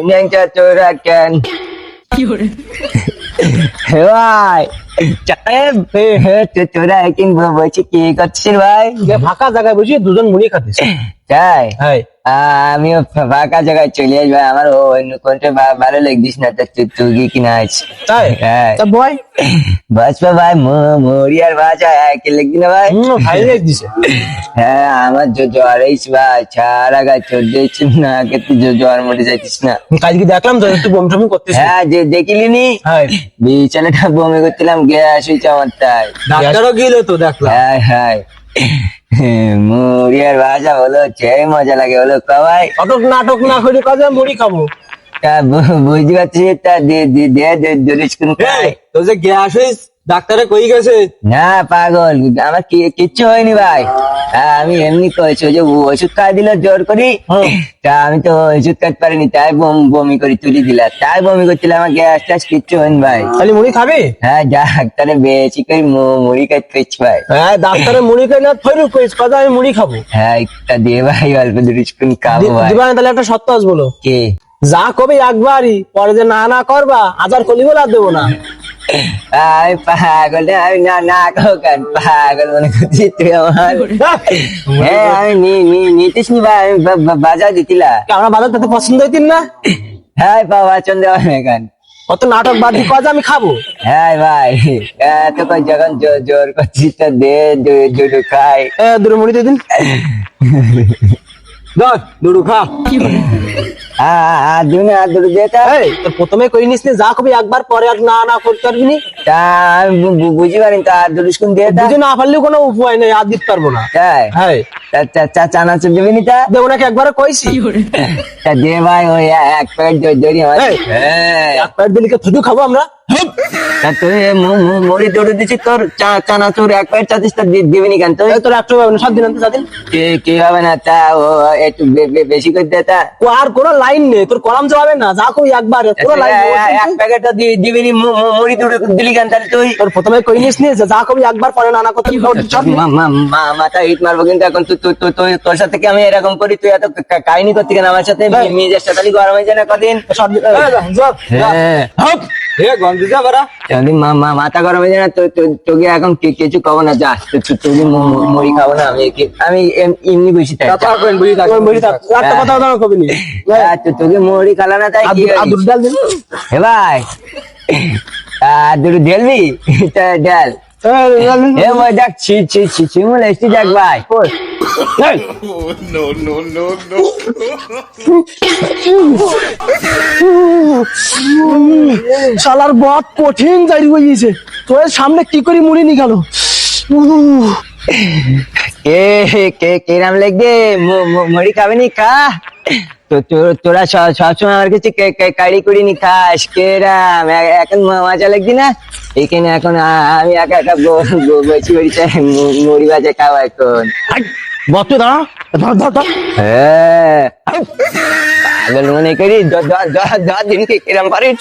ন্যাংটা তোরা কেন ভাই তোরা একদিন বলছি কি করছিস ভাই? ফাঁকা জায়গায় বসে দুজন মুড়ি খাচ্ছিস। তাই হ্যাঁ, আমিও ফাঁকা জায়গায় চলে আসবো, আমার অন্য কোনটা ভালো লাগছিস না, তুই কিনা আছে তাই হ্যাঁ তা বয় বাজপা ভাই মরিয়ার ভাজা একে লিখবি না ভাই? ভাই দিছে। হ্যাঁ আমার জ্বর হয়েছে ভাই, ছাড়া গাছ চলছে না, তুই জ্বর মরে যাইতিস না। কালকে দেখলাম তো একটু বম টম করতেছিস। হ্যাঁ যে দেখিলি নি হ্যাঁ, বিছানাটা বমি করছিলাম, গ্যাস হয়েছে আমার তাই। ডাক্তারও গেলে তো দেখলাম। হ্যাঁ হ্যাঁ মুড়িয়ার ভাজা হলো সেই মজা লাগে হলো কবাই। অত নাটক না করে কাজে মুড়ি খাবো। তা বুঝতে পারছিস, তা জরিস কোন খাই তো যে গ্যাস হইস ডাক্তারে কই গেছে? না পাগল, আমার কিচ্ছু হয়নি ভাই। আমি এমনি করেছি, ওই যে ওষুধ খাই দিল জোর করি, তা আমি তো ওষুধ খাইতে পারিনি, তাই বমি করে তুলে দিলা, তাই বমি করছিলাম, আমার গ্যাস ট্যাস কিচ্ছু হয়নি ভাই। খালি মুড়ি খাবি? হ্যাঁ ডাক্তারে বেশি করে মুড়ি খাইতে পেয়েছি ভাই। হ্যাঁ, ডাক্তারে মুড়ি খাই না থইরু কইস কথা আমি মুড়ি খাবো। হ্যাঁ তা দিয়ে ভাই অল্প দুরিস্কুন খাবো ভাই। দিবা না তাহলে একটা সত্য আস বলো কে যা কবি একবারই, পরে যে না না করবা আজার কলি বলে আর দেবো না। আমি পাগল, আমি না না কেন পাগল মনে করছি তুই আমার? হ্যাঁ আমি নিতিস নি ভাই, আমি বাজার দিতিলা। আমরা বাজার তাতে পছন্দ হইতিন না? হ্যাঁ বাবা চন্দ্র এখান অত নাটক বাদ দিয়ে কাজ আমি খাবো। হ্যাঁ ভাই এত কই যখন জোর করছিস তো দে দুটো খাই। দুটো মুড়ি দিয়ে দিন। ধর দুটো খা। দুটো যেটা এই তো প্রথমে কই নিস নি, যা কবি একবার পরে আর না না করতে পারবি নি। তা আমি বুঝি পারি, তা দুটো স্কুন দিয়ে তা বুঝে না পারলেও কোনো উপায় নেই, আর দিতে পারবো না। তাই হ্যাঁ, চানাচুর দিবি নি? তা দেবো নাকি একবারে কইছি। তা দে ভাই ওই এক প্যাকেট দড়ি আমার। এই, হ্যাঁ এক প্লেট দিলে কি থুতু খাবো আমরা? তা তুই মুড়ি দৌড়ে দিচ্ছিস, তোর চানাচুর এক প্যাকেট চাচ্ছিস, তা দিবি নি কেন তুই? এই তোর একটু হবে না, 7 দিন আনতে 7 দিন। কি হবে না, তা ও একটু বেশি করে দে তা। ও আর কোনো লাইন নেই, তোর কলাম যাবে না, যা কই একবার পুরো লাইন। এক প্যাকেট দিবি নি, মুড়ি দৌড়ে দিলি কেন তাহলে তুই? তোর প্রথমে কই নিস নি যে যা কবি একবার পরে না না করতে পারবি। মাথা হিট মারবো কিন্তু এখন। তোর সাথে কি আমি এরকম করি? তুই এত কাহিনী করতে কেন আমার সাথে? মেজাজটা খালি গরম হয়ে যায় না কদিন? হ্যাঁ মাথা গরম হয়ে যায় না? তোকে এখন কিছু খাবো না, যা তোকে মুড়ি খাবো না, আমি এমনি বসে থাকি। তোকে মুড়ি খালা না তাই কি হে ভাই? দুটো ঢেলবি? ডাল এ ভাই দেখ চিমুল এসছি দেখ ভাই। শালার বট কঠিন জারি হয়ে গেছে, তোর সামনে কি করে মুড়ি নি গেল। কেরাম লাগবে? মুড়ি খাবে নি? খা তোরা সবসময় আমার কাছে কাড়ি কুড়ি নি খাস, কেরাম এখন মজা লাগছে না? এখানে এখন আমি একা একা বসে বেরিয়েছে মুড়ি ভাজা খাওয়া এখন। বটে দাঁড়া, ধর ধর ধর। হ্যাঁ পাগল মনে করি 10 দিন কিরম পারিস।